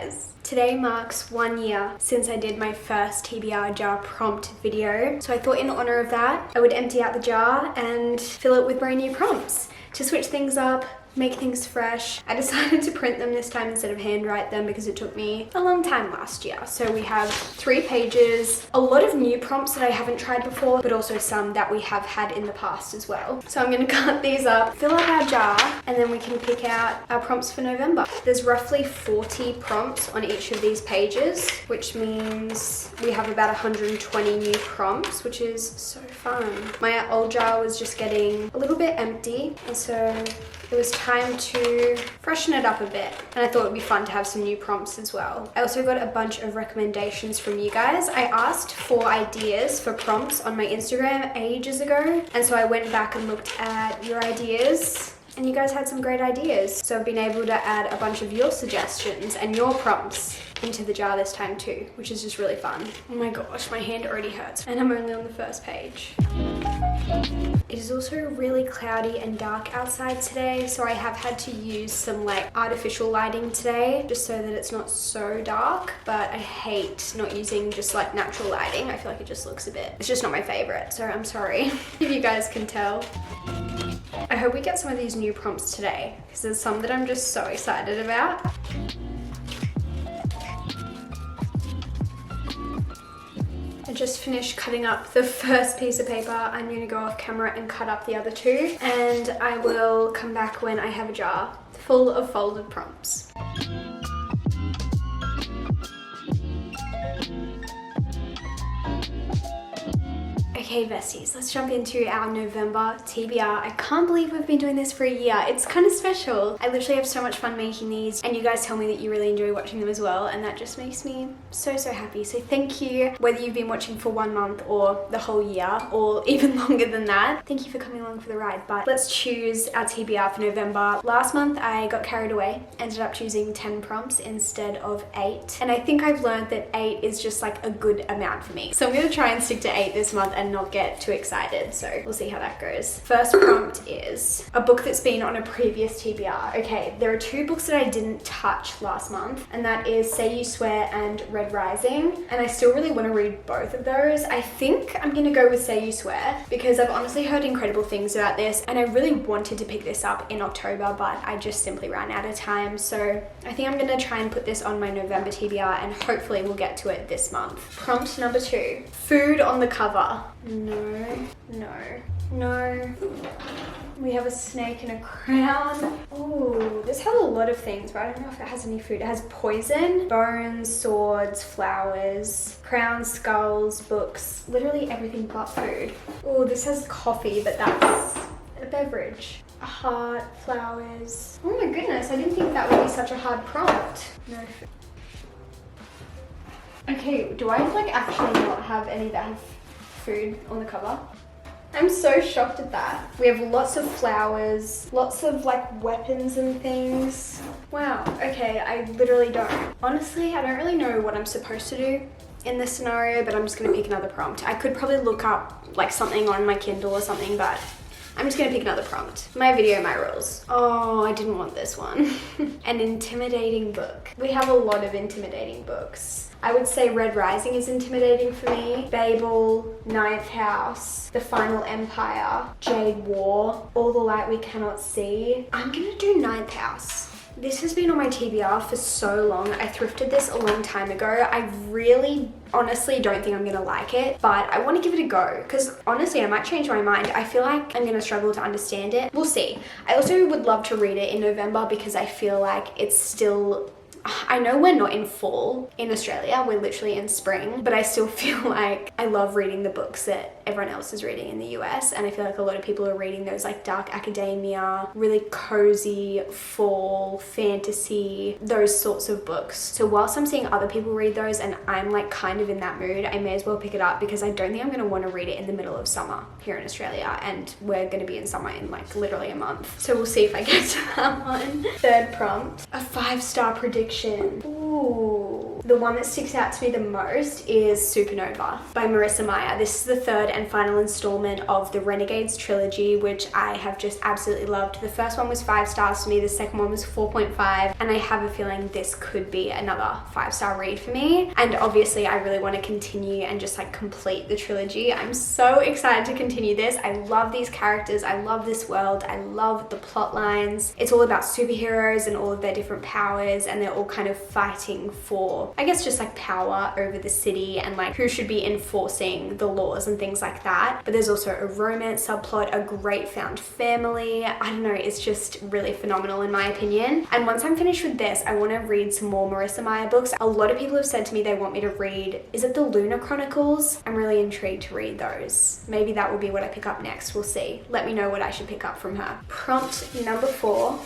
guys. Today marks 1 year since I did my first TBR jar prompt video. So I thought in honor of that, I would empty out the jar and fill it with brand new prompts to switch things up, make things fresh. I decided to print them this time instead of handwrite them because it took me a long time last year. So we have 3 pages, a lot of new prompts that I haven't tried before, but also some that we have had in the past as well. So I'm gonna cut these up, fill up our jar, and then we can pick out our prompts for November. There's roughly 40 prompts on each of these pages, which means we have about 120 new prompts, which is so fun. My old jar was just getting a little bit empty, and so it was time to freshen it up a bit, and I thought it would be fun to have some new prompts as well. I also got a bunch of recommendations from you guys. I asked for ideas for prompts on my Instagram ages ago, and so I went back and looked at your ideas, and you guys had some great ideas. So I've been able to add a bunch of your suggestions and your prompts into the jar this time too, which is just really fun. Oh my gosh, my hand already hurts, and I'm only on the first page. It is also really cloudy and dark outside today, so I have had to use some like artificial lighting today just so that it's not so dark, but I hate not using just like natural lighting. I feel like it just looks a bit, it's just not my favorite, so I'm sorry if you guys can tell. I hope we get some of these new prompts today because there's some that I'm just so excited about. I just finished cutting up the first piece of paper. I'm going to go off camera and cut up the other 2, and I will come back when I have a jar full of folded prompts. Okay besties, let's jump into our November TBR. I can't believe we've been doing this for a year. It's kind of special. I literally have so much fun making these, and you guys tell me that you really enjoy watching them as well, and that just makes me so happy. So thank you, whether you've been watching for 1 month or the whole year or even longer than that. Thank you for coming along for the ride. But let's choose our TBR for November. Last month I got carried away, ended up choosing 10 prompts instead of 8, and I think I've learned that 8 is just like a good amount for me. So I'm gonna try and stick to 8 this month and not get too excited, so we'll see how that goes. First prompt is a book that's been on a previous TBR. Okay, there are 2 books that I didn't touch last month, and that is Say You Swear and Red Rising, and I still really want to read both of those. I think I'm gonna go with Say You Swear because I've honestly heard incredible things about this, and I really wanted to pick this up in October, but I just simply ran out of time. So I think I'm gonna try and put this on my November TBR, and hopefully we'll get to it this month. Prompt number 2, food on the cover. No. We have a snake and a crown. Oh, this has a lot of things, but I don't know if it has any food. It has poison, bones, swords, flowers, crowns, skulls, books, literally everything but food. Oh, this has coffee, but that's a beverage. A heart, flowers. Oh my goodness, I didn't think that would be such a hard prompt. No food. Okay, do I like actually not have any that have food on the cover? I'm so shocked at that. We have lots of flowers, lots of like weapons and things. Wow, okay, I literally don't. Honestly, I don't really know what I'm supposed to do in this scenario, but I'm just gonna pick another prompt. I could probably look up like something on my Kindle or something, but I'm just gonna pick another prompt. My video, my rules. Oh, I didn't want this one. An intimidating book. We have a lot of intimidating books. I would say Red Rising is intimidating for me. Babel, Ninth House, The Final Empire, Jade War, All the Light We Cannot See. I'm gonna do Ninth House. This has been on my TBR for so long. I thrifted this a long time ago. I really honestly don't think I'm gonna like it, but I want to give it a go because honestly I might change my mind. I feel like I'm gonna struggle to understand it. We'll see. I also would love to read it in November because I feel like it's still, I know we're not in fall in Australia, we're literally in spring, but I still feel like I love reading the books that everyone else is reading in the US, and I feel like a lot of people are reading those like dark academia, really cozy fall fantasy, those sorts of books. So whilst I'm seeing other people read those and I'm like kind of in that mood, I may as well pick it up because I don't think I'm going to want to read it in the middle of summer here in Australia, and we're going to be in summer in like literally a month. So we'll see if I get to that one. Third prompt, a 5-star prediction. Ooh, The one that sticks out to me the most is Supernova by Marissa Meyer. This is the third and final installment of the Renegades trilogy, which I have just absolutely loved. The first one was 5 stars for me, the second one was 4.5, and I have a feeling this could be another 5-star read for me. And obviously I really want to continue and just like complete the trilogy. I'm so excited to continue this. I love these characters, I love this world, I love the plot lines. It's all about superheroes and all of their different powers, and they're all kind of fighting for, I guess, just like power over the city and like who should be enforcing the laws and things like that. But there's also a romance subplot, a great found family. I don't know, it's just really phenomenal in my opinion. And once I'm finished with this, I want to read some more Marissa Meyer books. A lot of people have said to me they want me to read, is it the Lunar Chronicles? I'm really intrigued to read those. Maybe that will be what I pick up next. We'll see. Let me know what I should pick up from her. Prompt number 4.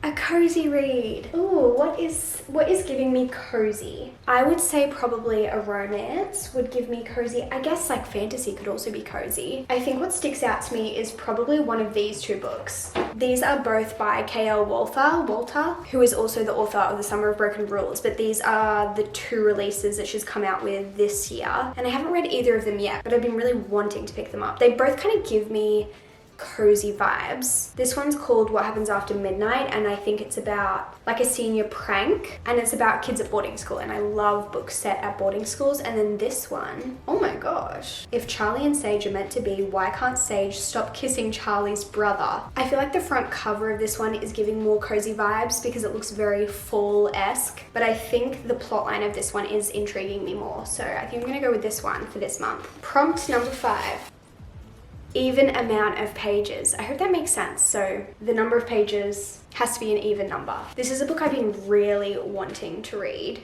A cozy read. Ooh, what is giving me cozy? I would say probably a romance would give me cozy. I guess like fantasy could also be cozy. I think what sticks out to me is probably one of these 2 books. These are both by K.L. Walter, who is also the author of The Summer of Broken Rules, but these are the 2 releases that she's come out with this year. And I haven't read either of them yet, but I've been really wanting to pick them up. They both kind of give me cozy vibes. This one's called What Happens After Midnight, and I think it's about like a senior prank, and it's about kids at boarding school, and I love books set at boarding schools. And then this one, oh my gosh, If Charlie and Sage Are Meant to Be, Why Can't Sage Stop Kissing Charlie's Brother? I feel like the front cover of this one is giving more cozy vibes because it looks very fall-esque, but I think the plotline of this one is intriguing me more, so I think I'm gonna go with this one for this month. Prompt number 5. Even amount of pages. I hope that makes sense. So the number of pages has to be an even number. This is a book I've been really wanting to read.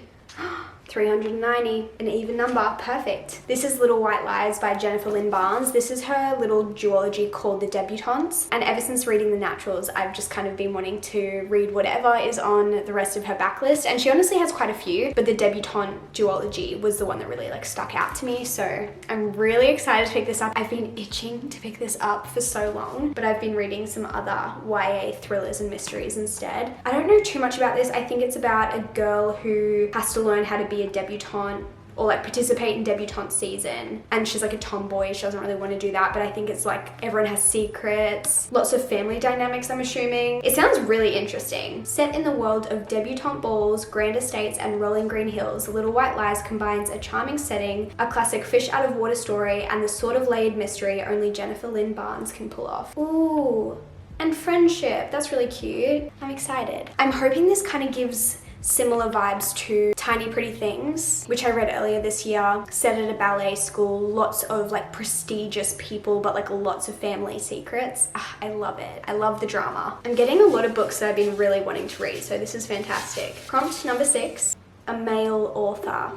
390, an even number, perfect. This is Little White Lies by Jennifer Lynn Barnes. This is her little duology called The Debutantes, and ever since reading The Naturals, I've just kind of been wanting to read whatever is on the rest of her backlist, and she honestly has quite a few, but The Debutante duology was the one that really like stuck out to me, so I'm really excited to pick this up. I've been itching to pick this up for so long, but I've been reading some other YA thrillers and mysteries instead. I don't know too much about this. I think it's about a girl who has to learn how to be a debutante or like participate in debutante season, and she's like a tomboy. She doesn't really want to do that, but I think it's like everyone has secrets, lots of family dynamics, I'm assuming. It sounds really interesting. Set in the world of debutante balls, grand estates, and rolling green hills, Little White Lies combines a charming setting, a classic fish out of water story, and the sort of layered mystery only Jennifer Lynn Barnes can pull off. Ooh, and friendship. That's really cute. I'm excited. I'm hoping this kind of gives similar vibes to Tiny Pretty Things, which I read earlier this year, set at a ballet school, lots of like prestigious people, but like lots of family secrets. I love it. I love the drama. I'm getting a lot of books that I've been really wanting to read, so this is fantastic. Prompt number 6. A male author.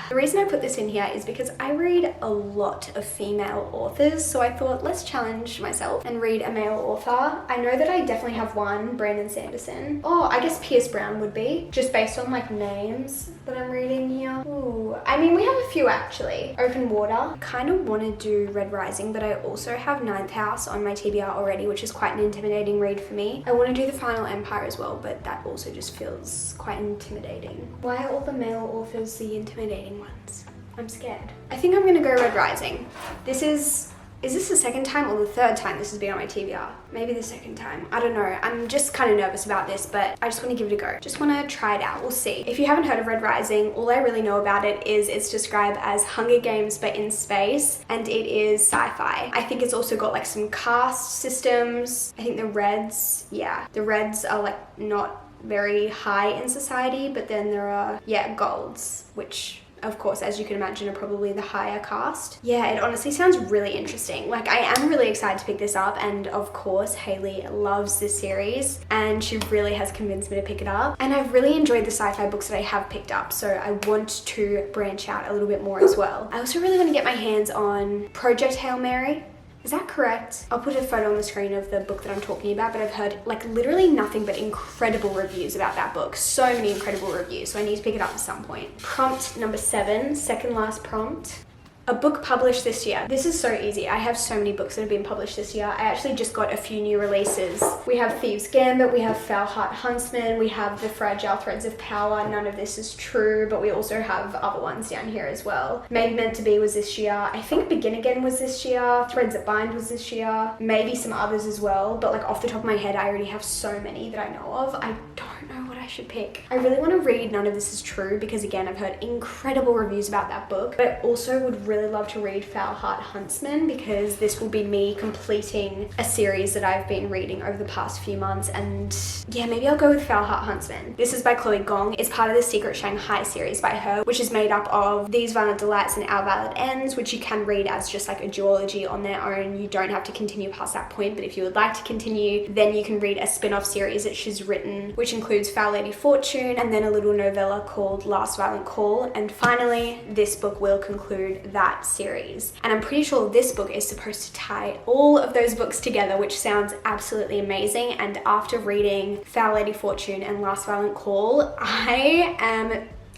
The reason I put this in here is because I read a lot of female authors, so I thought let's challenge myself and read a male author. I know that I definitely have one, Brandon Sanderson. Oh, I guess Pierce Brown would be, just based on like names that I'm reading here. Ooh, I mean, we have a few actually. Open Water. Kind of want to do Red Rising, but I also have Ninth House on my TBR already, which is quite an intimidating read for me. I want to do The Final Empire as well, but that also just feels quite intimidating. Why are all the male authors the intimidating ones? I'm scared. I think I'm gonna go Red Rising. Is this the second time or the third time this has been on my TBR? Maybe the second time. I don't know. I'm just kind of nervous about this, but I just want to give it a go. Just want to try it out. We'll see. If you haven't heard of Red Rising, all I really know about it is it's described as Hunger Games but in space, and it is sci-fi. I think it's also got like some caste systems. I think the Reds are like not very high in society, but then there are, golds, which of course, as you can imagine, are probably the higher caste. Yeah, it honestly sounds really interesting. Like, I am really excited to pick this up, and of course, Haley loves this series, and she really has convinced me to pick it up. And I've really enjoyed the sci-fi books that I have picked up, so I want to branch out a little bit more as well. I also really want to get my hands on Project Hail Mary. Is that correct? I'll put a photo on the screen of the book that I'm talking about, but I've heard like literally nothing but incredible reviews about that book. So many incredible reviews, so I need to pick it up at some point. Prompt number 7, second last prompt. A book published this year. This is so easy. I have so many books that have been published this year. I actually just got a few new releases. We have Thieves' Gambit, we have Foul Heart Huntsman, we have The Fragile Threads of Power. None of this is true, but we also have other ones down here as well. Maybe Meant to Be was this year. I think Begin Again was this year. Threads That Bind was this year. Maybe some others as well, but like off the top of my head, I already have so many that I know of. I don't know what I should pick. I really want to read None of This Is True because again, I've heard incredible reviews about that book, but I also would really love to read Foul Heart Huntsman because this will be me completing a series that I've been reading over the past few months, and yeah, maybe I'll go with Foul Heart Huntsman. This is by Chloe Gong. It's part of the Secret Shanghai series by her, which is made up of These Violent Delights and Our Violent Ends, which you can read as just like a duology on their own. You don't have to continue past that point, but if you would like to continue, then you can read a spin-off series that she's written, which includes Foul Lady Fortune and then a little novella called Last Violent Call. And finally, this book will conclude that series. And I'm pretty sure this book is supposed to tie all of those books together, which sounds absolutely amazing. And after reading Foul Lady Fortune and Last Violent Call,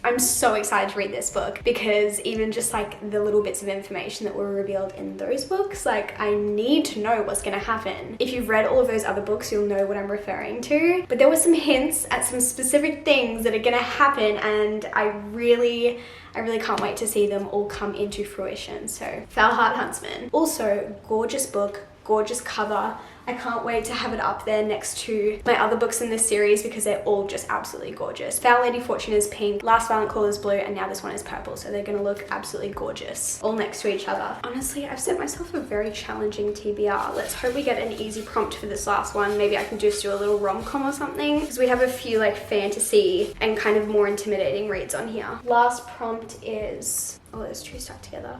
I'm so excited to read this book because even just like the little bits of information that were revealed in those books, like I need to know what's going to happen. If you've read all of those other books, you'll know what I'm referring to. But there were some hints at some specific things that are going to happen, and I really can't wait to see them all come into fruition. So Foul Heart Huntsman. Also, gorgeous book, gorgeous cover. I can't wait to have it up there next to my other books in this series because they're all just absolutely gorgeous. Foul Lady Fortune is pink, Last Violent Call is blue, and now this one is purple, so they're gonna look absolutely gorgeous all next to each other. Honestly, I've set myself a very challenging TBR. Let's hope we get an easy prompt for this last one. Maybe I can just do a little rom-com or something because we have a few like fantasy and kind of more intimidating reads on here. Last prompt is, oh, there's two stuck together.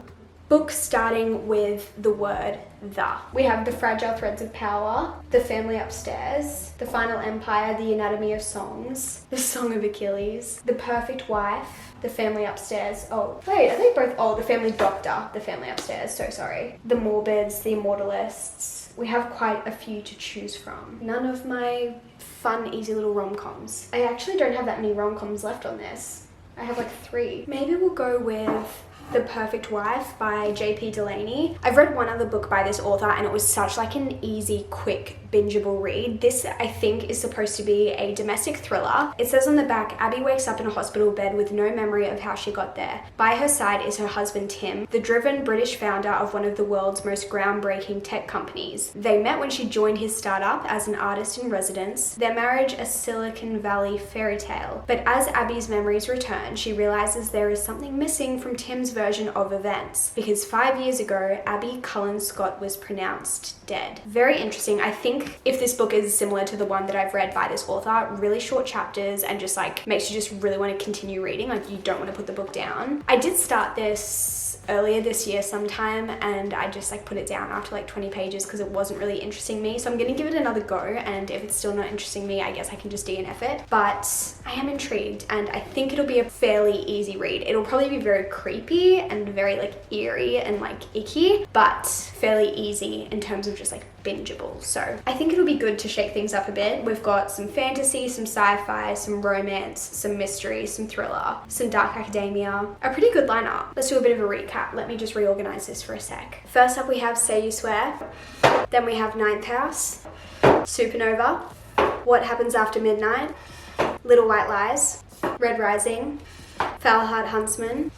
Book starting with the word the. We have The Fragile Threads of Power, The Family Upstairs, The Final Empire, The Anatomy of Songs, The Song of Achilles, The Perfect Wife, The Family Upstairs. Oh, wait, are they both? Oh, The Family Doctor, The Family Upstairs, so sorry. The Morbids, The Immortalists. We have quite a few to choose from. None of my fun, easy little rom-coms. I actually don't have that many rom-coms left on this. I have like 3. Maybe we'll go with The Perfect Wife by J.P. Delaney. I've read one other book by this author and it was such like an easy, quick, bingeable read. This, I think, is supposed to be a domestic thriller. It says on the back, Abby wakes up in a hospital bed with no memory of how she got there. By her side is her husband Tim, the driven British founder of one of the world's most groundbreaking tech companies. They met when she joined his startup as an artist in residence, their marriage a Silicon Valley fairy tale. But as Abby's memories return, she realizes there is something missing from Tim's version of events, because 5 years ago, Abby Cullen Scott was pronounced dead. Very interesting. I think if this book is similar to the one that I've read by this author, really short chapters and just like makes you just really want to continue reading, like you don't want to put the book down. I did start this earlier this year sometime and I just like put it down after like 20 pages because it wasn't really interesting me, so I'm gonna give it another go, and if it's still not interesting me, I guess I can just DNF it. But I am intrigued and I think it'll be a fairly easy read. It'll probably be very creepy and very like eerie and like icky, but fairly easy in terms of just like bingeable. So I think it'll be good to shake things up a bit. We've got some fantasy, some sci-fi, some romance, some mystery, some thriller, some dark academia, a pretty good lineup. Let's do a bit of a recap. Let me just reorganize this for a sec. First up we have Say You Swear, then we have Ninth House, Supernova, What Happens After Midnight, Little White Lies, Red Rising, Foul Heart Huntsman,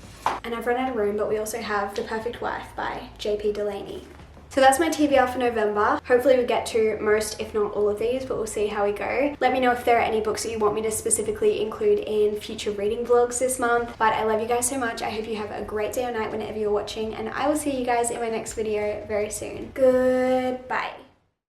and I've run out of room, but we also have The Perfect Wife by J.P. Delaney. So that's my TBR for November. Hopefully we get to most, if not all of these, but we'll see how we go. Let me know if there are any books that you want me to specifically include in future reading vlogs this month. But I love you guys so much. I hope you have a great day or night whenever you're watching, and I will see you guys in my next video very soon. Goodbye.